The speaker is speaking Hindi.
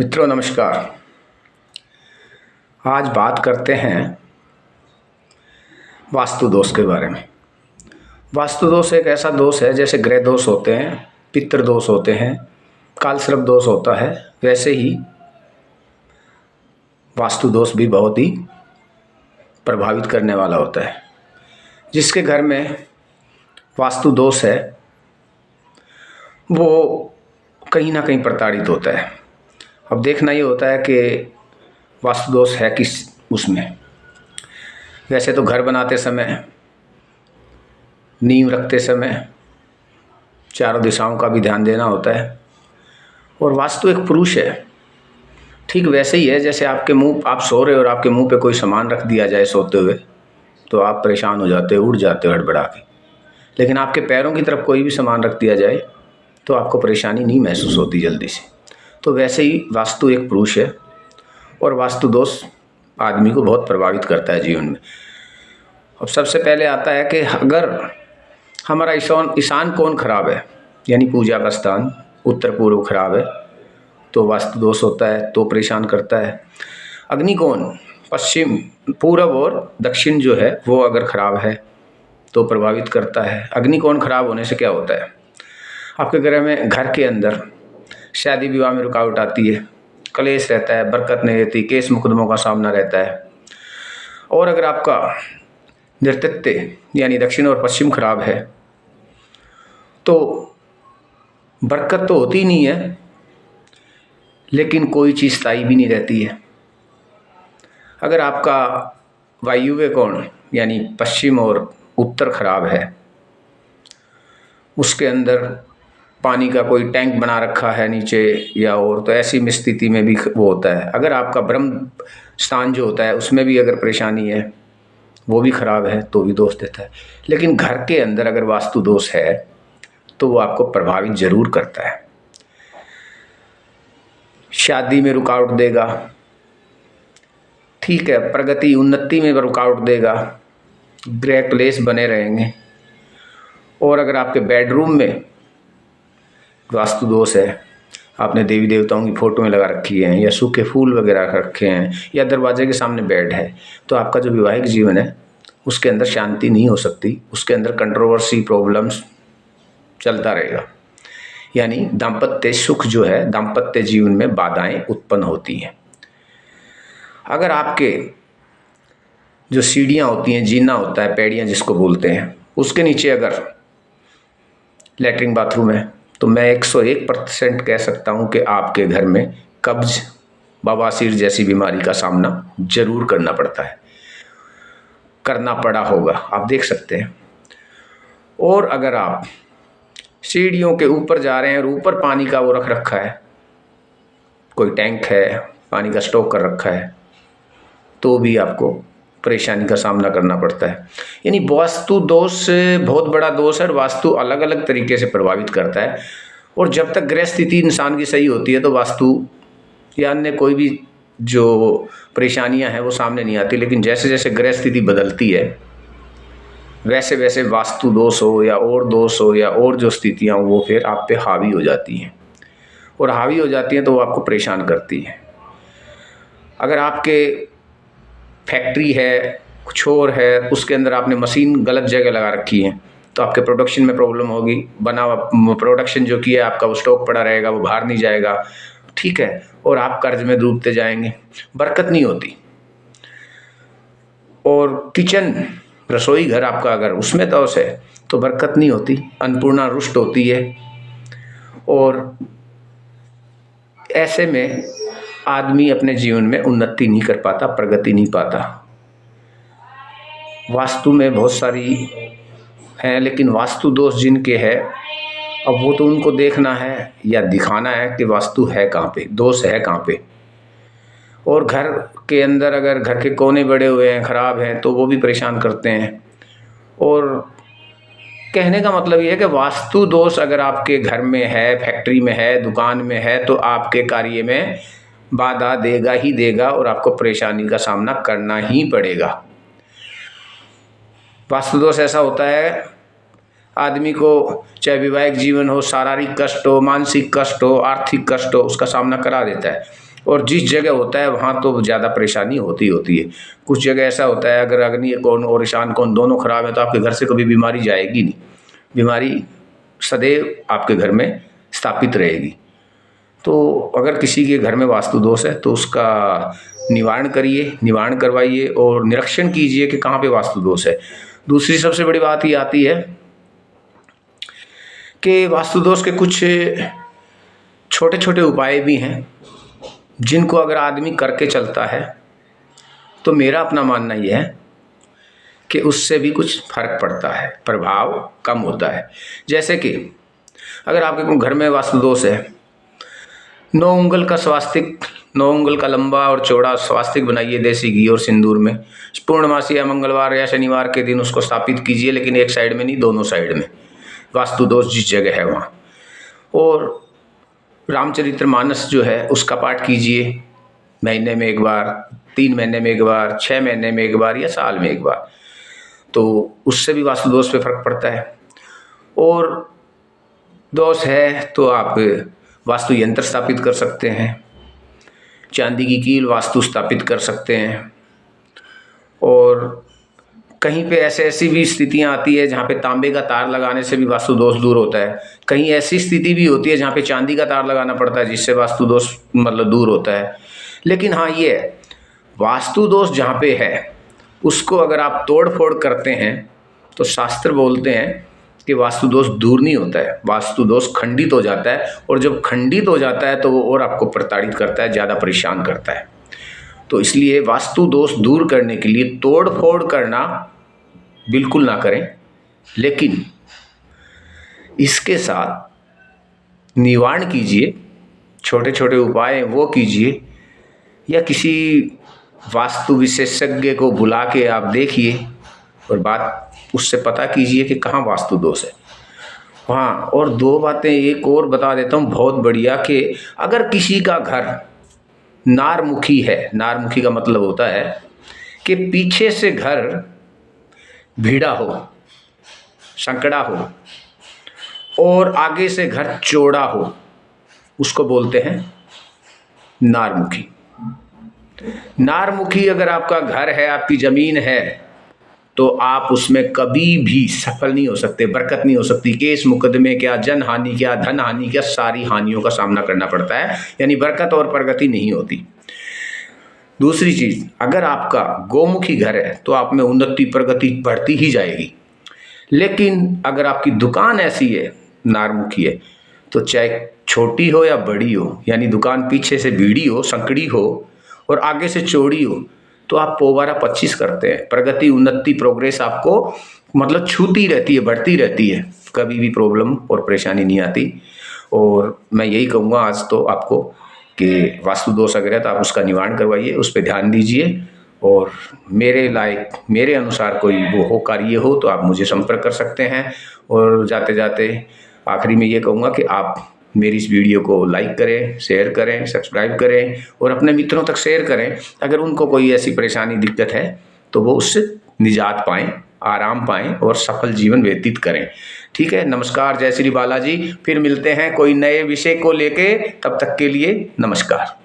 मित्रों नमस्कार। आज बात करते हैं वास्तु दोष के बारे में। वास्तु दोष एक ऐसा दोष है जैसे ग्रह दोष होते हैं, पितृ दोष होते हैं, कालसर्प दोष होता है, वैसे ही वास्तु दोष भी बहुत ही प्रभावित करने वाला होता है। जिसके घर में वास्तु दोष है वो कहीं ना कहीं प्रताड़ित होता है। अब देखना ये होता है कि वास्तु दोष है किस उसमें। वैसे तो घर बनाते समय, नींव रखते समय चारों दिशाओं का भी ध्यान देना होता है। और वास्तु एक पुरुष है, ठीक वैसे ही है जैसे आपके मुंह, आप सो रहे हो और आपके मुंह पे कोई सामान रख दिया जाए सोते हुए तो आप परेशान हो जाते हो, उठ जाते हो हड़बड़ा के। लेकिन आपके पैरों की तरफ कोई भी सामान रख दिया जाए तो आपको परेशानी नहीं महसूस होती जल्दी से। तो वैसे ही वास्तु एक पुरुष है और वास्तु दोष आदमी को बहुत प्रभावित करता है जीवन में। अब सबसे पहले आता है कि अगर हमारा ईशान कोण खराब है, यानी पूजा का स्थान उत्तर पूर्व खराब है तो वास्तु दोष होता है, तो परेशान करता है। अग्निकोण पश्चिम, पूर्व और दक्षिण जो है वो अगर खराब है तो प्रभावित करता है। अग्निकोण खराब होने से क्या होता है, आपके घर के अंदर शादी विवाह में रुकावट आती है, कलेश रहता है, बरकत नहीं रहती, केस मुकदमों का सामना रहता है। और अगर आपका नृतत्व यानी दक्षिण और पश्चिम खराब है तो बरकत तो होती नहीं है, लेकिन कोई चीज़ स्थायी भी नहीं रहती है। अगर आपका वायुव्य कोण यानी पश्चिम और उत्तर खराब है, उसके अंदर पानी का कोई टैंक बना रखा है नीचे या और, तो ऐसी स्थिति में भी वो होता है। अगर आपका ब्रह्म स्थान जो होता है उसमें भी अगर परेशानी है, वो भी खराब है तो भी दोष देता है। लेकिन घर के अंदर अगर वास्तु दोष है तो वो आपको प्रभावित जरूर करता है। शादी में रुकावट देगा, ठीक है, प्रगति उन्नति में रुकावट देगा, गृह क्लेश बने रहेंगे। और अगर आपके बेडरूम में वास्तु दोष है, आपने देवी देवताओं की फोटो में लगा रखी है या सूखे फूल वगैरह रखे हैं या दरवाजे के सामने बेड है, तो आपका जो वैवाहिक जीवन है उसके अंदर शांति नहीं हो सकती, उसके अंदर कंट्रोवर्सी, प्रॉब्लम्स चलता रहेगा। यानी दाम्पत्य सुख जो है, दाम्पत्य जीवन में बाधाएं उत्पन्न होती हैं। अगर आपके जो सीढ़ियाँ होती हैं, जीना होता है, पैड़ियाँ जिसको बोलते हैं, उसके नीचे अगर लैट्रिन बाथरूम है तो मैं 101% कह सकता हूँ कि आपके घर में कब्ज, बवासीर जैसी बीमारी का सामना जरूर करना पड़ता है, करना पड़ा होगा, आप देख सकते हैं। और अगर आप सीढ़ियों के ऊपर जा रहे हैं और ऊपर पानी का वो रख रखा है, कोई टैंक है, पानी का स्टॉक कर रखा है, तो भी आपको परेशानी का सामना करना पड़ता है। यानी वास्तु दोष बहुत बड़ा दोष है और वास्तु अलग अलग तरीके से प्रभावित करता है। और जब तक ग्रह स्थिति इंसान की सही होती है तो वास्तु या अन्य कोई भी जो परेशानियां हैं वो सामने नहीं आती। लेकिन जैसे जैसे ग्रह स्थिति बदलती है वैसे वैसे वास्तु दोष हो या और दोष हो या और जो स्थितियाँ हो वो फिर आप पे हावी हो जाती हैं। और हावी हो जाती हैं तो वो आपको परेशान करती है। अगर आपके फैक्ट्री है, कुछ और है, उसके अंदर आपने मशीन गलत जगह लगा रखी है तो आपके प्रोडक्शन में प्रॉब्लम होगी। बना प्रोडक्शन जो किया आपका वो स्टॉक पड़ा रहेगा, वो बाहर नहीं जाएगा, ठीक है, और आप कर्ज में डूबते जाएंगे, बरकत नहीं होती। और किचन, रसोई घर आपका अगर उसमें दोष है तो बरकत नहीं होती, अन्नपूर्णा रुष्ट होती है। और ऐसे में आदमी अपने जीवन में उन्नति नहीं कर पाता, प्रगति नहीं पाता। वास्तु में बहुत सारी हैं, लेकिन वास्तु दोष जिनके है, अब वो तो उनको देखना है या दिखाना है कि वास्तु है कहाँ पे, दोष है कहाँ पे। और घर के अंदर अगर घर के कोने बड़े हुए हैं, खराब हैं, तो वो भी परेशान करते हैं। और कहने का मतलब ये है कि वास्तु दोष अगर आपके घर में है, फैक्ट्री में है, दुकान में है, तो आपके कार्य में बाधा देगा ही देगा और आपको परेशानी का सामना करना ही पड़ेगा। वास्तु दोष ऐसा होता है आदमी को, चाहे वैवाहिक जीवन हो, शारीरिक कष्ट हो, मानसिक कष्ट हो, आर्थिक कष्ट हो, उसका सामना करा देता है। और जिस जगह होता है वहाँ तो ज़्यादा परेशानी होती है। कुछ जगह ऐसा होता है, अगर अग्नि कोण और ईशान कोण दोनों खराब है तो आपके घर से कभी बीमारी जाएगी नहीं, बीमारी सदैव आपके घर में स्थापित रहेगी। तो अगर किसी के घर में वास्तु दोष है तो उसका निवारण करिए, निवारण करवाइए और निरीक्षण कीजिए कि कहाँ पे वास्तु दोष है। दूसरी सबसे बड़ी बात ये आती है कि वास्तु दोष के कुछ छोटे छोटे उपाय भी हैं जिनको अगर आदमी करके चलता है तो मेरा अपना मानना यह है कि उससे भी कुछ फर्क पड़ता है, प्रभाव कम होता है। जैसे कि अगर आपके घर में वास्तु दोष है, 9 उंगल का स्वास्तिक, 9 उंगल का लंबा और चौड़ा स्वास्तिक बनाइए देसी घी और सिंदूर में। पूर्णमासी या मंगलवार या शनिवार के दिन उसको स्थापित कीजिए, लेकिन एक साइड में नहीं, दोनों साइड में, वास्तु दोष जिस जगह है वहाँ। और रामचरितमानस जो है उसका पाठ कीजिए महीने में एक बार, 3 महीने में एक बार, 6 महीने में एक बार या साल में एक बार, तो उससे भी वास्तु दोष पे फर्क पड़ता है। और दोष है तो आप वास्तु यंत्र स्थापित कर सकते हैं, चांदी की कील वास्तु स्थापित कर सकते हैं। और कहीं पे ऐसी भी स्थितियां आती है जहाँ पे तांबे का तार लगाने से भी वास्तु दोष दूर होता है। कहीं ऐसी स्थिति भी होती है जहाँ पे चांदी का तार लगाना पड़ता है जिससे वास्तु दोष मतलब दूर होता है। लेकिन हाँ, ये वास्तु दोष जहाँ पे है उसको अगर आप तोड़ फोड़ करते हैं तो शास्त्र बोलते हैं कि वास्तु दोष दूर नहीं होता है, वास्तु दोष खंडित हो जाता है। और जब खंडित हो जाता है तो वो और आपको प्रताड़ित करता है, ज़्यादा परेशान करता है। तो इसलिए वास्तु दोष दूर करने के लिए तोड़ फोड़ करना बिल्कुल ना करें, लेकिन इसके साथ निवारण कीजिए, छोटे छोटे उपाय वो कीजिए, या किसी वास्तु विशेषज्ञ को बुला के आप देखिए और बात उससे पता कीजिए कि कहाँ वास्तु दोष है। हाँ, और 2 बातें एक और बता देता हूँ बहुत बढ़िया, कि अगर किसी का घर नारमुखी है, नारमुखी का मतलब होता है कि पीछे से घर भिड़ा हो, संकड़ा हो, और आगे से घर चौड़ा हो, उसको बोलते हैं नारमुखी। नारमुखी अगर आपका घर है, आपकी ज़मीन है, तो आप उसमें कभी भी सफल नहीं हो सकते, बरकत नहीं हो सकती। केस मुकदमे क्या, जन हानि क्या, धन हानि क्या, सारी हानियों का सामना करना पड़ता है, यानी बरकत और प्रगति नहीं होती। दूसरी चीज़, अगर आपका गोमुखी घर है तो आप में उन्नति प्रगति बढ़ती ही जाएगी। लेकिन अगर आपकी दुकान ऐसी है, नारमुखी है, तो चाहे छोटी हो या बड़ी हो, यानी दुकान पीछे से भीड़ी हो, संकड़ी हो और आगे से चौड़ी हो, तो आप पोवारा 25 करते हैं। प्रगति, उन्नति, प्रोग्रेस आपको मतलब छूती रहती है, बढ़ती रहती है, कभी भी प्रॉब्लम और परेशानी नहीं आती। और मैं यही कहूँगा आज तो आपको कि वास्तु दोष अगर है तो आप उसका निवारण करवाइए, उस पर ध्यान दीजिए। और मेरे लायक, मेरे अनुसार कोई वो हो कार्य हो तो आप मुझे संपर्क कर सकते हैं। और जाते जाते आखिरी में ये कहूँगा कि आप मेरी इस वीडियो को लाइक करें, शेयर करें, सब्सक्राइब करें और अपने मित्रों तक शेयर करें। अगर उनको कोई ऐसी परेशानी, दिक्कत है तो वो उससे निजात पाएँ, आराम पाएँ और सफल जीवन व्यतीत करें। ठीक है, नमस्कार, जय श्री बालाजी। फिर मिलते हैं कोई नए विषय को लेके, तब तक के लिए नमस्कार।